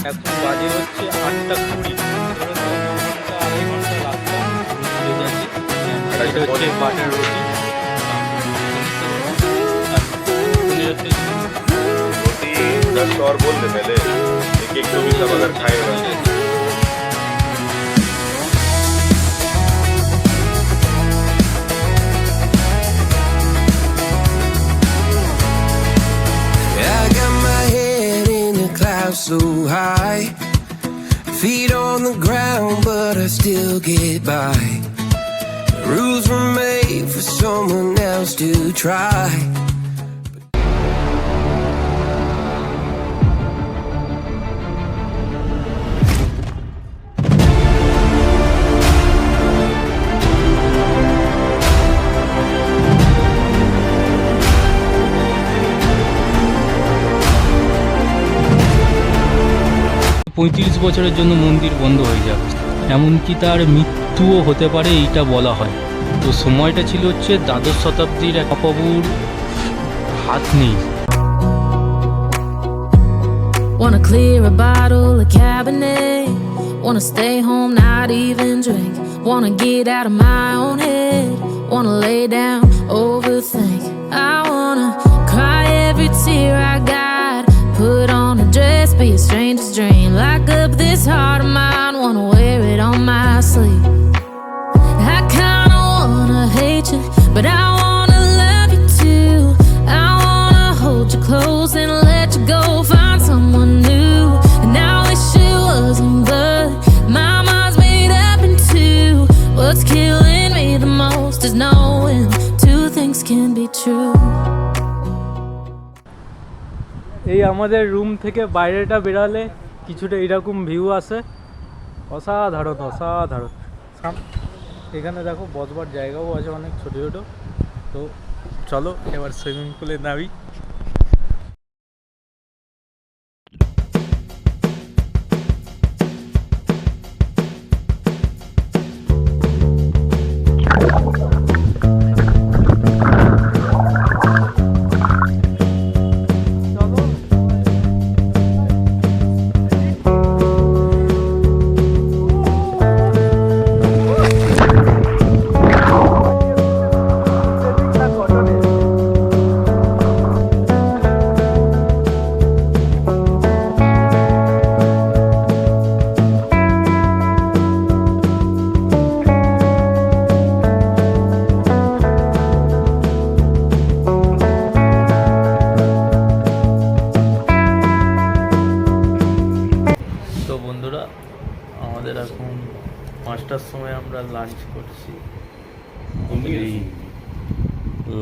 এখন বাজে হচ্ছে 8:20। আড়াই ঘন্টা রাস্তা ঘুরে যাচ্ছি। এটা হচ্ছে বাটার রুটি। रोटी 10 और बोल दे पहले, एक एक तो भी सब अगर खाएगा। I got my head in the clouds so high, feet on the ground, but I still get by. The rules were made for someone else to try. পঁয়ত্রিশ বছরের জন্য মন্দির বন্ধ হয়ে যাবে, এমনকি তার মৃত্যুও হতে পারে এইটা বলা হয়। তো সময়টা ছিল হচ্ছে দ্বাদশ শতাব্দীর এক অপবুর হাত নেই। Wanna clear a bottle of Cabernet, wanna stay home, not even drink, wanna get out of my own head, wanna lay down, overthink. I wanna cry every tear I got, put on a dress, be a stranger's dream, lock up this heart of mine, wanna wear it on my sleeve. I kinda wanna hate you, but I wanna love you too. I wanna hold you close and let you go, find someone new. And I wish it wasn't, but my mind's made up in two. What's killing me the most is knowing two things can be true. এই আমাদের room থেকে বাইরেটা বেরালে কিছুটা এরকম view আসে, অসাধারণ অসাধারণ। এখানে দেখো বসবার জায়গাও আছে অনেক ছোটো ছোটো। তো চলো এবার সুইমিং পুলে নামি। আমাদের এখন 5টার সময় আমরা লাঞ্চ করছি।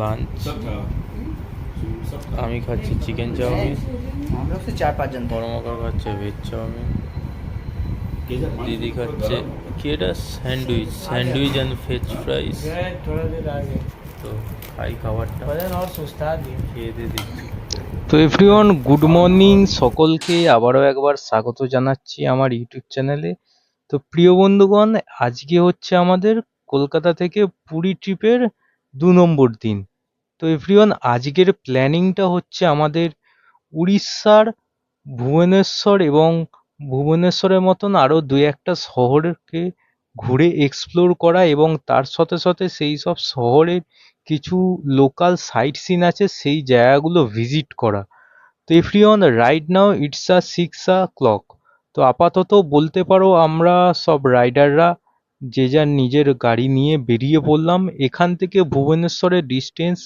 লাঞ্চ আমি খাচ্ছি চিকেন চাউমিন, বড়মাকা খাচ্ছে ভেজ চাউমিন, দিদি খাচ্ছে কি এটা স্যান্ডউইচ অ্যান্ড ভেজ ফ্রাইস। তো খাই খাবারটা, খেয়ে দিয়ে দিচ্ছি। তো এভরিওয়ান, গুড মর্নিং সকলকে, আবারও একবার স্বাগত জানাচ্ছি আমার ইউটিউব চ্যানেলে। তো প্রিয় বন্ধুগণ, আজকে হচ্ছে আমাদের কলকাতা থেকে পুরী ট্রিপের 2 নম্বর দিন। তো এভরিওয়ান, আজকের প্ল্যানিংটা হচ্ছে আমাদের উড়িষ্যার ভুবনেশ্বর এবং ভুবনেশ্বরের মতন আরও 2-1টা শহরকে ঘুরে এক্সপ্লোর করা, এবং তার সাথে সাথে সেই সব শহরের কিছু লোকাল সাইট সিন আছে সেই জায়গাগুলো ভিজিট করা। তো everyone, right now it's 6 o'clock। তো আপাতত বলতে পারো আমরা সব রাইডাররা যে যার নিজের গাড়ি নিয়ে বেরিয়ে পড়লাম। এখান থেকে ভুবনেশ্বরের ডিস্টেন্স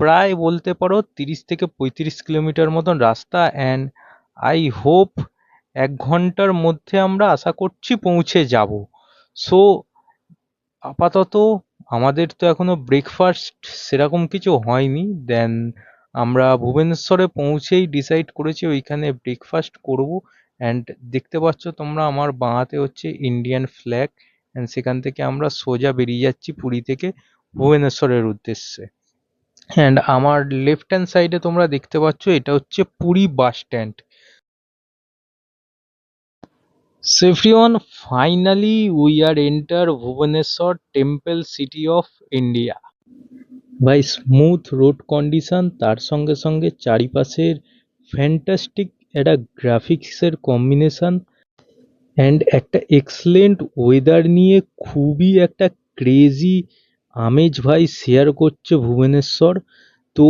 প্রায় বলতে পারো 30 থেকে 35 কিলোমিটার মতন রাস্তা, অ্যান্ড আই হোপ 1 ঘন্টার মধ্যে আমরা আশা করছি পৌঁছে যাব। সো আপাতত আমাদের তো এখনো ব্রেকফাস্ট সেরকম কিছু হয়নি, দেন আমরা ভুবনেশ্বরে পৌঁছেই ডিসাইড করেছি ওইখানে ব্রেকফাস্ট করব। অ্যান্ড দেখতে পাচ্ছ তোমরা আমার বাঁহাতে হচ্ছে ইন্ডিয়ান ফ্ল্যাগ, অ্যান্ড সেখান থেকে আমরা সোজা বেরিয়ে যাচ্ছি পুরী থেকে ভুবনেশ্বরের উদ্দেশ্যে। অ্যান্ড আমার লেফট হ্যান্ড সাইডে তোমরা দেখতে পাচ্ছ এটা হচ্ছে Puri bus stand. So everyone, finally we are enter Bhubaneswar temple city of India. By smooth road condition, তার সঙ্গে সঙ্গে চারিপাশের ফ্যান্টাস্টিক একটা গ্রাফিক্সের কম্বিনেশন অ্যান্ড একটা এক্সেলেন্ট ওয়েদার নিয়ে খুবই একটা ক্রেজি আমেজ ভাই শেয়ার করছে ভুবনেশ্বর। তো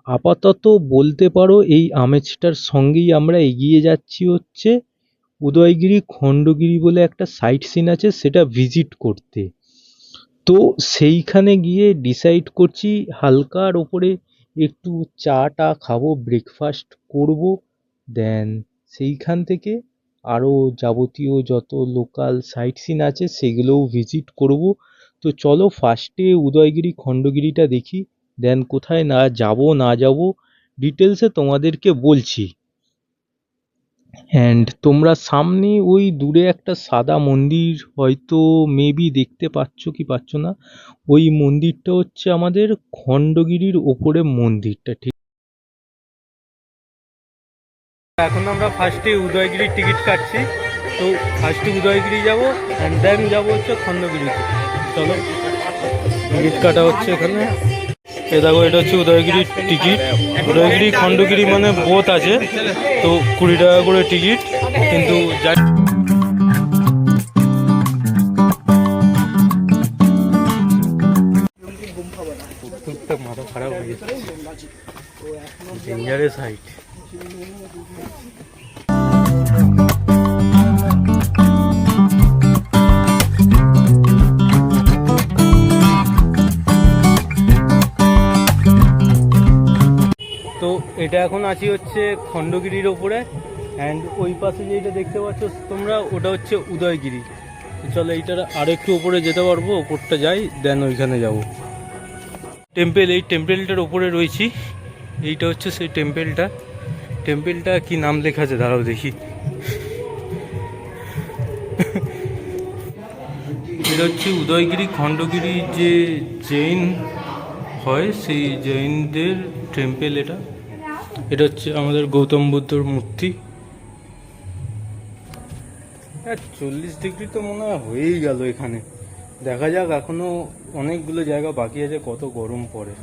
আপাতত বলতে পারো এই আমেজটার সঙ্গেই আমরা এগিয়ে যাচ্ছি হচ্ছে উদয়গিরি খণ্ডগিরি বলে একটা সাইট সিন আছে সেটা ভিজিট করতে। তো সেইখানে গিয়ে ডিসাইড করছি হালকার ওপরে একটু চা খাবো, ব্রেকফাস্ট করব, দেন সেইখান থেকে আরও যাবতীয় যত লোকাল সাইট সিন আছে সেগুলোও ভিজিট করব। তো চলো ফার্স্টে উদয়গিরি খণ্ডগিরিটা দেখি, দেন কোথায় না যাব ডিটেলসে তোমাদেরকে বলছি। অ্যান্ড তোমরা সামনে ওই দূরে একটা সাদা মন্দির হয়তো মেবি দেখতে পাচ্ছ কি পাচ্ছ না, ওই মন্দিরটা হচ্ছে আমাদের খণ্ডগিরির ওপরে মন্দিরটা। ঠিক এখন আমরা ফার্স্টে উদয়গিরির টিকিট কাটছি। তো ফার্স্টে উদয়গিরি যাব অ্যান্ড দেন যাবো হচ্ছে খণ্ডগিরিতে। চলো টিকিট কাটা হচ্ছে এখানে। এ দেখো এটা হচ্ছে উদয়গিরির টিকিট। উদয়গিরি খণ্ডগিরি মানে বোথ আছে, তো 20 টাকা করে টিকিট। কিন্তু মাথা খারাপ হয়ে যাচ্ছে, ডেঞ্জারাস হাইট। তো এটা এখন আছি হচ্ছে খণ্ডগিরির ওপরে, অ্যান্ড ওই পাশে যেটা দেখতে পাচ্ছ তোমরা ওটা হচ্ছে উদয়গিরি। চলো এইটার আর একটু ওপরে যেতে পারবো, ওপরটা যাই দেন ওইখানে যাব। টেম্পেল, এই টেম্পেলটার ওপরে রয়েছি। এইটা হচ্ছে সেই টেম্পেলটা কি নাম লেখা আছে দাঁড়াও দেখি। এটা হচ্ছে উদয়গিরি খণ্ডগিরি যে জৈন হয় সেই জৈনদের টেম্পেল। এটা হচ্ছে আমাদের গৌতম বুদ্ধর মূর্তি। 40 ডিগ্রি তো মনে হয় হয়েই গেল এখানে। দেখা যাক, এখনো অনেকগুলো জায়গা বাকি আছে, কত গরম পড়ে।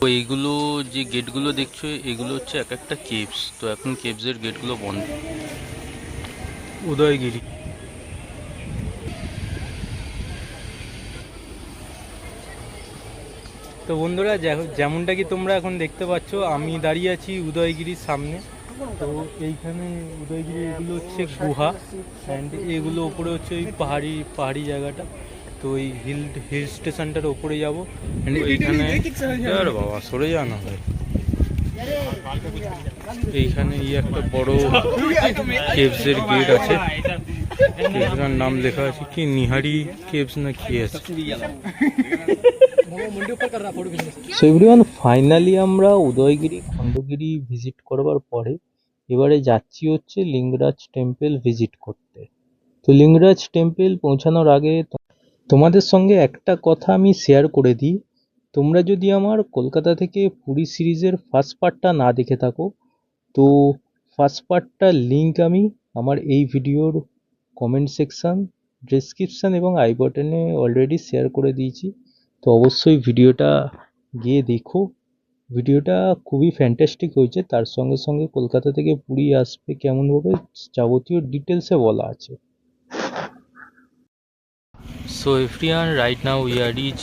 তো এইগুলো যে গেটগুলো দেখছো এগুলো হচ্ছে এক একটা কেভস। তো এখন কেভসের গেটগুলো বন্ধ। উদয়গিরি তো বন্ধুরা যেমনটা কি তোমরা এখন দেখতে পাচ্ছ, আমি দাঁড়িয়ে আছি উদয়গিরির সামনে। তো এইখানে উদয়গিরি এগুলো হচ্ছে গুহা, অ্যান্ড এগুলো ওপরে হচ্ছে ওই পাহাড়ি জায়গাটা। তো ওই হিল স্টেশনটার ওপরে যাবো। এইখানে বাবা সরে যা না ভাই, এইখানে একটা বড় কেভসের গেট আছে। কেভসটার নাম লেখা আছে কি নিহারি কেভস না কি আছে। সো এভরিওয়ান, ফাইনালি আমরা উদয়গিরি খণ্ডগিরি ভিজিট করবার পরে এবারে যাচ্ছি হচ্ছে লিঙ্গরাজ টেম্পল ভিজিট করতে। তো লিঙ্গরাজ টেম্পল পৌঁছানোর আগে তোমাদের সঙ্গে একটা কথা আমি শেয়ার করে দিই। তোমরা যদি আমার কলকাতা থেকে পুরী সিরিজের ফার্স্ট পার্টটা না দেখে থাকো, তো ফার্স্ট পার্টটার লিঙ্ক আমি আমার এই ভিডিওর কমেন্ট সেকশন, ডেসক্রিপশান এবং আই বাটনে অলরেডি শেয়ার করে দিয়েছি। তো অবশ্যই ভিডিওটা গিয়ে দেখো। ভিডিওটা খুবই ফ্যান্টাস্টিক হয়েছে। তার সঙ্গে সঙ্গে কলকাতা থেকে পুরী আসবে কেমনভাবে যাবতীয় ডিটেলসে বলা আছে। So everyone, right now we are reach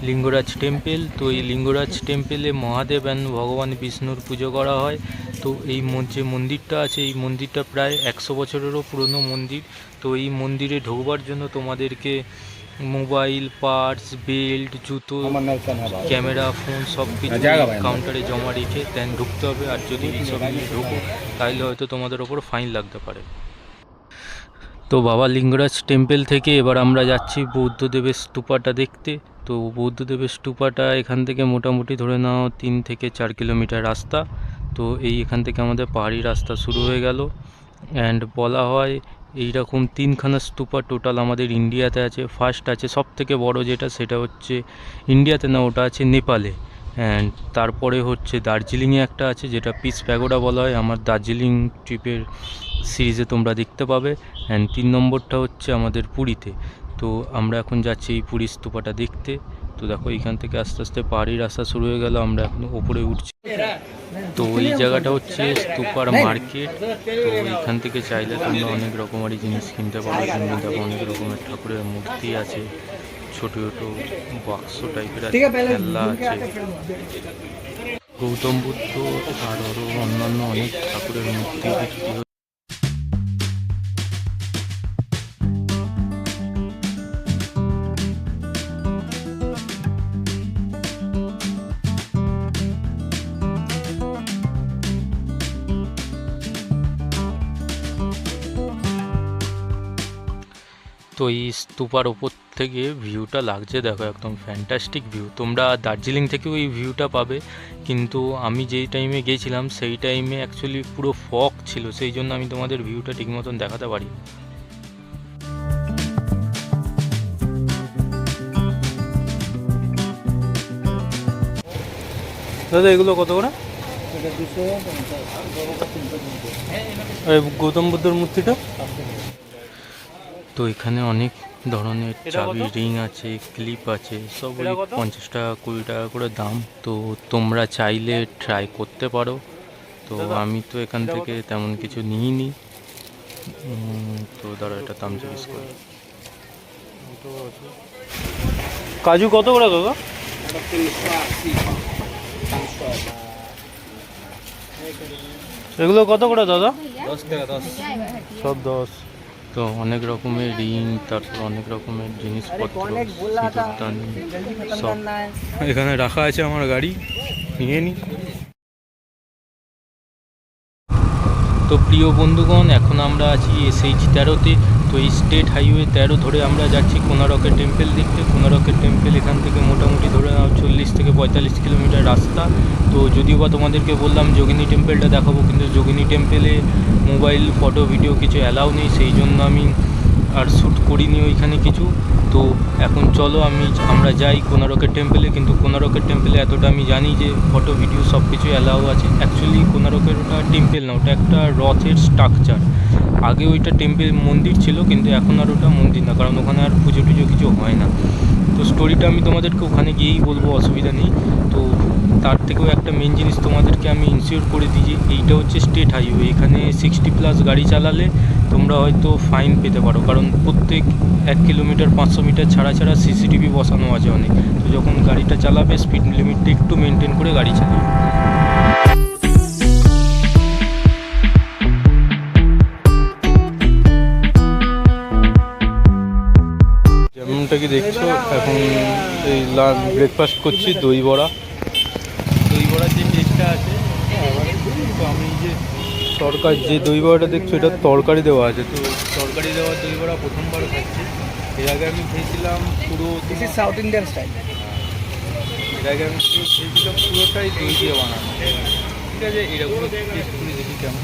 Lingaraj temple. তো এই লিঙ্গরাজ টেম্পলে মহাদেব অ্যান্ড ভগবান বিষ্ণুর পুজো করা হয়। তো এই যে মন্দিরটা আছে, এই মন্দিরটা প্রায় 100 বছরেরও পুরনো মন্দির। তো এই মন্দিরে ঢোকবার জন্য তোমাদেরকে মোবাইল, পার্স, বেল্ট, জুতো, ক্যামেরা, ফোন সব কিছু কাউন্টারে জমা রেখে দেন ঢুকতে হবে। আর যদি এইসব নিয়ে ঢোকো তাহলে হয়তো তোমাদের ওপর ফাইন লাগতে পারে। তো বাবা লিঙ্গরাজ টেম্পল থেকে এবার আমরা যাচ্ছি বৌদ্ধদেবের স্তূপাটা দেখতে। তো বৌদ্ধদেবের স্তূপাটা এখান থেকে মোটামুটি ধরে নাও 3 থেকে 4 কিলোমিটার রাস্তা। তো এখান থেকে আমাদের পাহাড়ি রাস্তা শুরু হয়ে গেল। অ্যান্ড বলা হয় এইরকম 3খানা স্তূপা টোটাল আমাদের ইন্ডিয়াতে আছে। ফার্স্ট আছে সব থেকে বড় যেটা, সেটা হচ্ছে ইন্ডিয়াতে না, ওটা আছে নেপালে। অ্যান্ড তারপরে হচ্ছে দার্জিলিংয়ে একটা আছে যেটা পিস প্যাগোডা বলা হয়, আমার দার্জিলিং ট্রিপের সিরিজে তোমরা দেখতে পাবে। অ্যান্ড 3 নম্বরটা হচ্ছে আমাদের পুরীতে। তো আমরা এখন যাচ্ছি এই পুরী স্তূপাটা দেখতে। তো দেখো এখান থেকে আস্তে আস্তে পাহাড়ি রাস্তা শুরু হয়ে গেল, আমরা এখন ওপরে উঠছি। তো এই জায়গাটা হচ্ছে স্তূপার মার্কেট। তো এখান থেকে চাইলে তোমরা অনেক রকমারি জিনিস কিনতে পারো। যেমন দেখো অনেক রকমের ঠাকুরের মূর্তি আছে, ছোট ছোট বাক্স টাইপের আছে, খেলনা আছে, গৌতম বুদ্ধ আর আরও অন্যান্য অনেক ঠাকুরের মূর্তি বিক্রি হচ্ছে। তো এই স্তূপার ওপর থেকে ভিউটা লাগছে দেখো, একদম ফ্যান্টাস্টিক ভিউ। তোমরা দার্জিলিং থেকেও এই ভিউটা পাবে, কিন্তু আমি যেই টাইমে গিয়েছিলাম সেই টাইমে অ্যাকচুয়ালি পুরো ফগ ছিল, সেই জন্য আমি তোমাদের ভিউটা ঠিক মতন দেখাতে পারি। দাদা এগুলো কত করে? গৌতম বুদ্ধর মূর্তিটা। তো এখানে অনেক ধরনের চাবি রিং আছে, ক্লিপ আছে, সব 50 টাকা 20 টাকা করে দাম। তো তোমরা চাইলে ট্রাই করতে পারো। তো আমি তো এখান থেকে তেমন কিছু নিইনি। তো ধরো এটা দাম জিজ্ঞেস করি। কাজু কত করে দাদা? এগুলো কত করে দাদা? 10 টাকা 10, সব 10। তো অনেক রকমের রিং, তারপর অনেক রকমের জিনিসপত্র, সিঁদুরদানি সব এখানে রাখা আছে। আমার গাড়ি নিয়ে নিই। তো প্রিয় বন্ধুগণ, এখন আমরা আছি SH 13-তে। তো এই স্টেট হাইওয়ে 13 ধরে আমরা যাচ্ছি কোনারকের টেম্পল দেখতে। কোনারকের টেম্পল এখান থেকে মোটামুটি ধরে নাও 40 থেকে 45 কিলোমিটার রাস্তা। তো যদিও বা তোমাদেরকে বললাম যোগিনী টেম্পলটা দেখাবো, কিন্তু যোগিনী টেম্পলে মোবাইল ফটো ভিডিও কিছু অ্যালাউ নেই, সেই জন্য আমি আর শ্যুট করিনি ওইখানে কিছু। তো এখন চলো আমরা যাই কোনারকের টেম্পলে। কিন্তু কোনারকের টেম্পলে এতটা আমি জানি যে ফটো ভিডিও সব কিছু অ্যালাউ আছে। অ্যাকচুয়ালি কোনারকের ওটা টেম্পল না, ওটা একটা রথের স্ট্রাকচার। আগে ওইটা টেম্পল মন্দির ছিল, কিন্তু এখন আর ওটা মন্দির না, কারণ ওখানে আর পুজো টুজো কিছু হয় না। তো স্টোরিটা আমি তোমাদেরকে ওখানে গিয়েই বলবো, অসুবিধা নেই। তো তার থেকেও একটা মেন জিনিস তোমাদেরকে আমি ইনশিওর করে দিই যে এইটা হচ্ছে স্টেট হাইওয়ে। এখানে 60+ গাড়ি চালালে তোমরা হয়তো ফাইন পেতে পারো, কারণ প্রত্যেক 1 কিলোমিটার 500 মিটার ছাড়া ছাড়া CCTV বসানো আছে অনেক। তো যখন গাড়িটা চালাবে স্পিড লিমিটটা একটু মেনটেন করে গাড়ি চালাবে। যেমনটা কি দেখছো, এখন এই ব্রেকফাস্ট করছি দই বড়ার যে টেস্টটা আছে। তো আমি যে তরকারি, যে দই বড়াটা দেখছো এটা তরকারি দেওয়া আছে। তো তরকারি দেওয়া দই বড়া প্রথমবার খাচ্ছি। এর আগে আমি খেয়েছিলাম পুরো সাউথ ইন্ডিয়ান স্টাইল। এর আগে আমি খেয়েছিলাম পুরোটাই দই দিয়ে বানানো। ঠিক আছে, এরকম টেস্ট করে দেখি কেমন।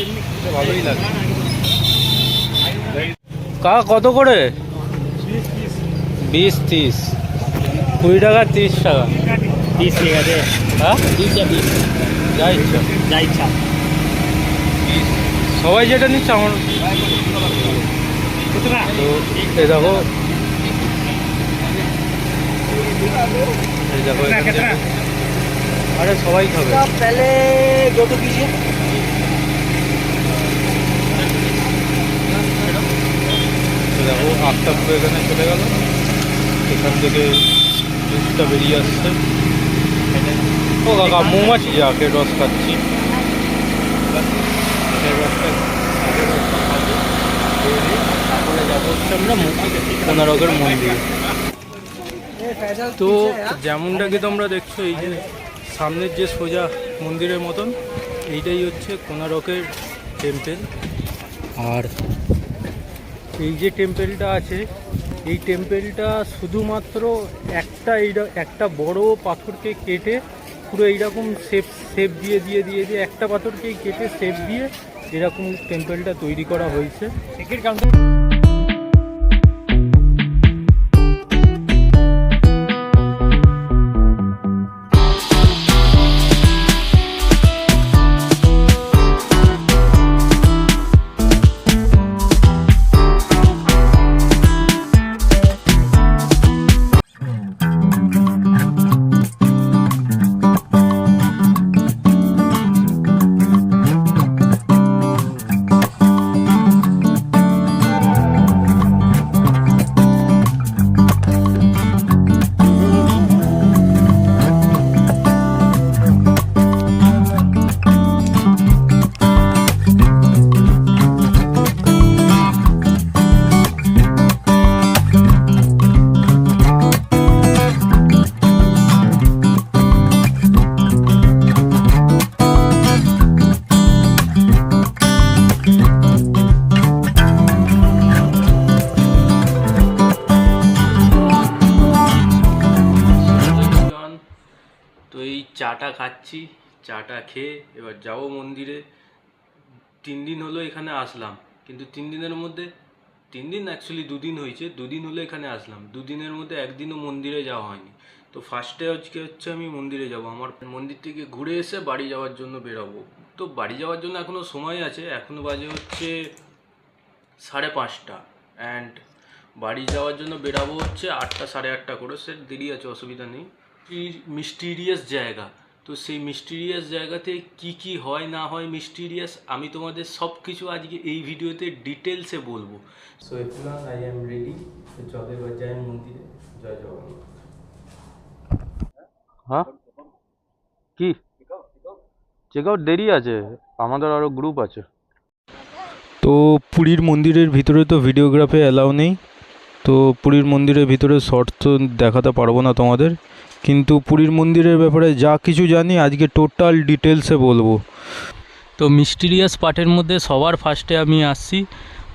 এমনি খেতে ভালোই লাগে। কত করে? 20 30 20 টাকা 30 টাকা 20 ঠিক আছে। হ্যাঁ 20 যা 20 যা ইচ্ছা যা ইচ্ছা। সবাই যেটা নিচ্ছে আমার। কত না? তো এই দেখো, এই দেখো এখান থেকে। আরে সবাই খাবে। पहले जो तो कीजिए। দেখো আফটার তো এখানে চলে গেল, এখান থেকে জুসটা বেরিয়ে আসছে। ও কাকা মৌমাছি যাকে রস খাচ্ছি, তারপরে যাবো হচ্ছে আমরা কোনারকের মন্দিরে। তো যেমনটাকে তোমরা দেখছো, এই যে সামনের যে সোজা মন্দিরের মতন, এইটাই হচ্ছে কোনারকের টেম্পল। আর এই যে টেম্পলটা আছে, এই টেম্পলটা শুধুমাত্র একটা বড় পাথরকে কেটে পুরো এইরকম শেপ দিয়ে একটা পাথরকেই কেটে শেপ দিয়ে এরকম টেম্পলটা তৈরি করা হয়েছে। Ticket counter. চাটা খাচ্ছি, চাটা খেয়ে এবার যাবো মন্দিরে। 3 দিন হলো এখানে আসলাম, কিন্তু 3 দিনের মধ্যে 3 দিন অ্যাকচুয়ালি 2 দিন হয়েছে, 2 দিন হলো এখানে আসলাম, 2 দিনের মধ্যে একদিনও মন্দিরে যাওয়া হয়নি। তো ফার্স্টে আজকে হচ্ছে আমি মন্দিরে যাব, আমার মন্দির থেকে ঘুরে এসে বাড়ি যাওয়ার জন্য বেরোবো। তো বাড়ি যাওয়ার জন্য এখনও সময় আছে, এখনও বাজে হচ্ছে 5:30, অ্যান্ড বাড়ি যাওয়ার জন্য বেরাবো হচ্ছে 8টা 8:30 করে, সে দেরি আছে, অসুবিধা নেই। মিস্টিরিয়াস জায়গা, তো সেই মিস্টিরিয়াস জায়গাতে কি কি হয় না হয় মিস্টিরিয়াস, আমি তোমাদের সব কিছু আজকে এই ভিডিওতে ডিটেলসে বলবো। So everyone, I am ready, তো চলো এবার যাই মন্দিরে। জয় জগন্নাথ। হ্যাঁ কি চেক আউট দেরি আছে, আমাদের আরও গ্রুপ আছে। তো পুরীর মন্দিরের ভিতরে তো ভিডিওগ্রাফি অ্যালাউ নেই, তো পুরীর মন্দিরের ভিতরে শর্ট তো দেখাতে পারবো না তোমাদের, কিন্তু পুরীর মন্দিরের ব্যাপারে যা কিছু জানি আজকে টোটাল ডিটেলসে বলবো। তো মিস্টিরিয়াস পার্টের মধ্যে সবার ফার্স্টে আমি আসছি,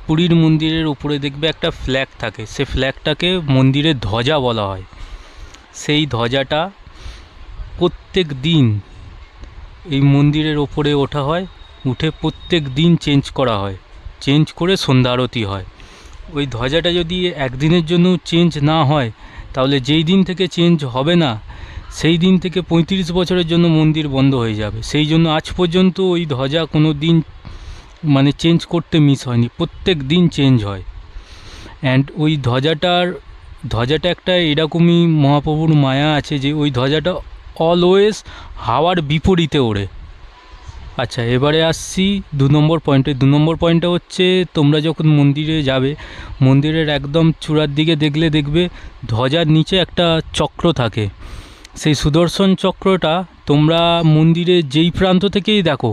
পুরীর মন্দিরের উপরে দেখবে একটা ফ্ল্যাগ থাকে, সে ফ্ল্যাগটাকে মন্দিরের ধ্বজা বলা হয়। সেই ধ্বজাটা প্রত্যেক দিন এই মন্দিরের ওপরে ওঠা হয়, উঠে প্রত্যেক দিন চেঞ্জ করা হয়, চেঞ্জ করে সন্ধ্যা আরতি হয়। ওই ধ্বজাটা যদি একদিনের জন্য চেঞ্জ না হয়, তাহলে যেই দিন থেকে চেঞ্জ হবে না সেই দিন থেকে 35 বছরের জন্য মন্দির বন্ধ হয়ে যাবে। সেই জন্য আজ পর্যন্ত ওই ধ্বজা কোনো দিন মানে চেঞ্জ করতে মিস হয়নি, প্রত্যেক দিন চেঞ্জ হয়। অ্যান্ড ওই ধ্বজাটা একটা এরকমই মহাপ্রভুর মায়া আছে যে ওই ধ্বজাটা অলওয়েজ হাওয়ার বিপরীতে ওড়ে। আচ্ছা, এবারে আসছি 2 নম্বর পয়েন্টে। 2 নম্বর পয়েন্টটা হচ্ছে, তোমরা যখন মন্দিরে যাবে, মন্দিরের একদম চূড়ার দিকে দেখবে ধ্বজার নিচে একটা চক্র থাকে। সেই সুদর্শন চক্রটা তোমরা মন্দিরে যেই প্রান্ত থেকেই দেখো,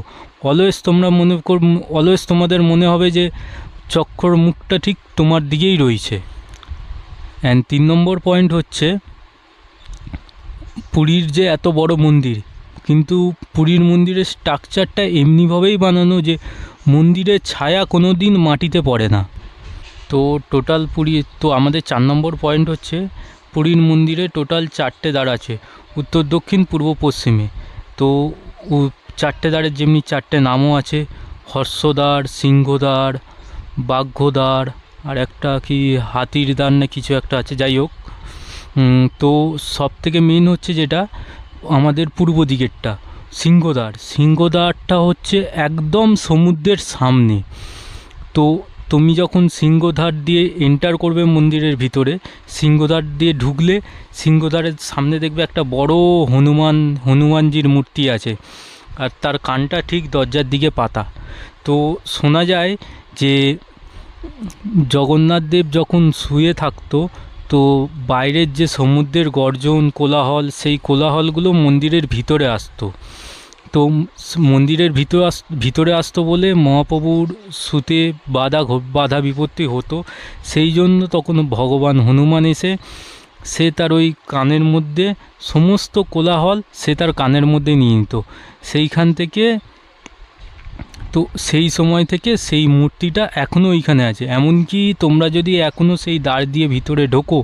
অলওয়েজ তোমাদের মনে হবে যে চক্রর মুখটা ঠিক তোমার দিকেই রয়েছে। অ্যান্ড 3 নম্বর পয়েন্ট হচ্ছে, পুরীর যে এত বড় মন্দির, কিন্তু পুরীর মন্দিরের স্ট্রাকচারটা এমনিভাবেই বানানো যে মন্দিরের ছায়া কোনো দিন মাটিতে পড়ে না। তো টোটাল আমাদের 4 নম্বর পয়েন্ট হচ্ছে, পুরীর মন্দিরে টোটাল 4টে দ্বার আছে, উত্তর দক্ষিণ পূর্ব পশ্চিমে। তো 4টে দ্বারের যেমনি 4টে নামও আছে, হর্ষদ্বার, সিংহদ্বার, বাঘ্যদ্বার, আর একটা কি হাতির দ্বার না কিছু একটা আছে, যাই হোক। তো সব থেকে মেন হচ্ছে যেটা আমাদের পূর্ব দিকেরটা, সিংহদ্বারটা হচ্ছে একদম সমুদ্রের সামনে। তো তুমি যখন সিংহদ্বার দিয়ে এন্টার করবে মন্দিরের ভিতরে, সিংহদ্বার দিয়ে ঢুকলে সিংহদ্বারের সামনে দেখবে একটা বড় হনুমানজির মূর্তি আছে, আর তার কানটা ঠিক দরজার দিকে পাতা। তো শোনা যায় যে জগন্নাথ দেব যখন শুয়ে থাকতো, তো বাইরের যে সমুদ্রের গর্জন কোলাহল, সেই কোলাহলগুলো মন্দিরের ভিতরে আসতো। তো মন্দিরের ভিতরে আসতো বলে মহাপ্রভুর শুতে বাধা বিপত্তি হতো। সেই জন্য তখন ভগবান হনুমান এসে সে তার ওই কানের মধ্যে সমস্ত কোলাহল সে তার কানের মধ্যে নিয়ে নিত। সেইখান থেকে, তো সেই সময় থেকে সেই মূর্তিটা এখনও ওইখানে আছে। এমনকি তোমরা যদি এখনও সেই দ্বার দিয়ে ভিতরে ঢোকো,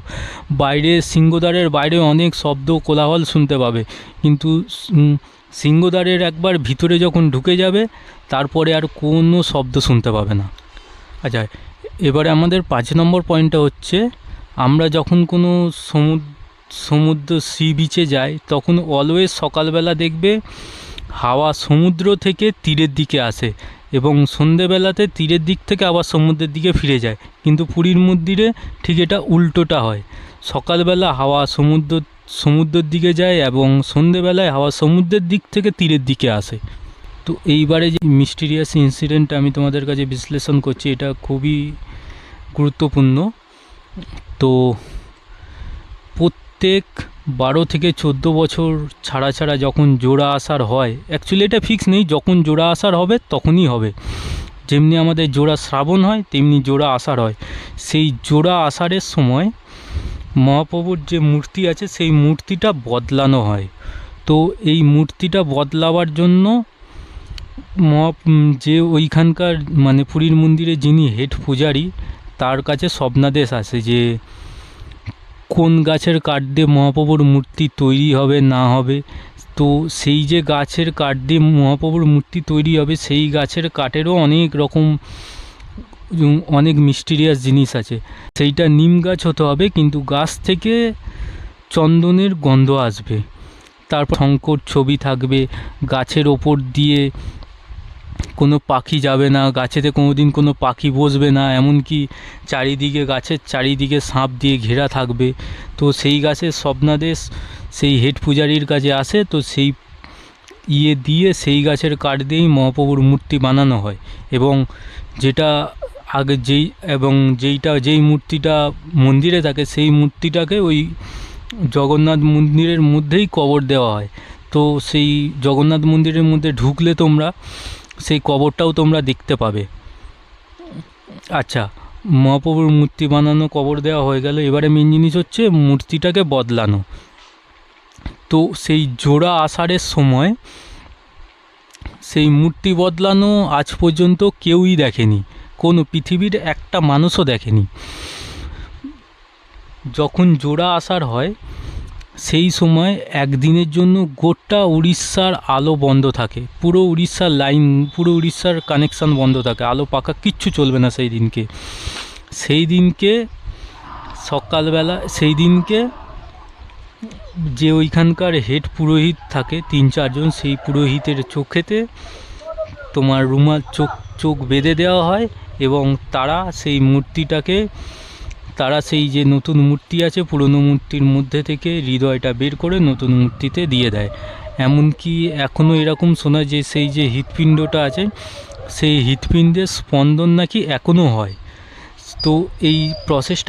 সিংহদ্বারের বাইরে অনেক শব্দ কোলাহল শুনতে পাবে, কিন্তু সিংহদ্বারের একবার ভিতরে যখন ঢুকে যাবে তারপরে আর কোনো শব্দ শুনতে পাবে না। আচ্ছা, এবারে আমাদের 5 নম্বর পয়েন্টটা হচ্ছে, আমরা যখন কোনো সমুদ্র সি বিচে যাই, তখন অলওয়েজ সকালবেলা দেখবে হাওয়া সমুদ্র থেকে তীরের দিকে আসে, এবং সন্ধেবেলাতে তীরের দিক থেকে আবার সমুদ্রের দিকে ফিরে যায়। কিন্তু পুরীর মন্দিরে ঠিক এটা উল্টোটা হয়, সকালবেলা হাওয়া সমুদ্রের দিকে যায় এবং সন্ধেবেলায় হাওয়া সমুদ্রের দিক থেকে তীরের দিকে আসে। তো এইবারে যে মিস্টিরিয়াস ইনসিডেন্ট আমি তোমাদের কাছে বিশ্লেষণ করছি, এটা খুবই গুরুত্বপূর্ণ। তো প্রত্যেক 12 থেকে 14 বছর ছাড়া যখন জোড়া আষাঢ় হয়, অ্যাকচুয়ালি এটা ফিক্স নেই, যখন জোড়া আষাঢ় হবে তখনই হবে। যেমনি আমাদের জোড়া শ্রাবণ হয়, তেমনি জোড়া আষাঢ় হয়। সেই জোড়া আষাঢ়ের সময় মহাপ্রভুর যে মূর্তি আছে সেই মূর্তিটা বদলানো হয়। তো এই মূর্তিটা বদলাবার জন্য যে ওইখানকার মানে পুরীর মন্দিরে যিনি হেড পূজারী, তার কাছে স্বপ্নাদেশ আসে যে কোন গাছের কাঠ দিয়ে মহাপ্রভুর মূর্তি তৈরি হবে না হবে, তো সেই যে গাছের কাঠ দিয়ে মহাপ্রভুর মূর্তি তৈরি হবে, সেই গাছের কাঠেরও অনেক রকম অনেক মিস্টিরিয়াস জিনিস আছে। সেইটা নিম গাছ হতে হবে, কিন্তু গাছ থেকে চন্দনের গন্ধ আসবে। তারপর শঙ্কর ছবি থাকবে, গাছের ওপর দিয়ে কোনো পাখি যাবে না, গাছেতে কোনো দিন কোনো পাখি বসবে না, এমনকি চারিদিকে গাছের চারিদিকে সাপ দিয়ে ঘেরা থাকবে। তো সেই গাছের স্বপ্নাদেশ সেই হেড পূজারীর কাছে আসে, তো সেই দিয়ে সেই গাছের কাঠ দিয়েই মহাপ্রভুর মূর্তি বানানো হয়। এবং যেটা আগে যেই মূর্তিটা মন্দিরে থাকে, সেই মূর্তিটাকে ওই জগন্নাথ মন্দিরের মধ্যেই কবর দেওয়া হয়। তো সেই জগন্নাথ মন্দিরের মধ্যে ঢুকলে তোমরা সেই কবরটাও তোমরা দেখতে পাবে। আচ্ছা, মহাপ্রভুর মূর্তি বানানো, কবর দেওয়া হয়ে গেল। এবারে মেন জিনিস হচ্ছে মূর্তিটাকে বদলানো। তো সেই জোড়া আষাঢ়ের সময় সেই মূর্তি বদলানো আজ পর্যন্ত কেউই দেখেনি, কোনো পৃথিবীর একটা মানুষও দেখেনি। যখন জোড়া আষাঢ় হয় সেই সময় একদিনের জন্য গোটা উড়িষ্যার আলো বন্ধ থাকে, পুরো উড়িষ্যার লাইন, পুরো উড়িষ্যার কানেকশান বন্ধ থাকে, আলো পাখা কিচ্ছু চলবে না সেই দিনকে সকালবেলা, সেই দিনকে যে ওইখানকার হেড পুরোহিত থাকে 3-4 জন, সেই পুরোহিতের চোখেতে তোমার রুমাল চোখ বেঁধে দেওয়া হয়, এবং তারা সেই মূর্তিটাকে, তারা সেই যে নতুন মূর্তি আছে পুরনো মূর্তির মধ্যে থেকে হৃদয়টা বের করে নতুন মূর্তিতে দিয়ে দেয়। এমনকি এখনও এরকম শোনা যে সেই যে হৃৎপিণ্ডটা আছে, সেই হৃৎপিণ্ডের স্পন্দন নাকি এখনও হয়। তো এই প্রসেসটা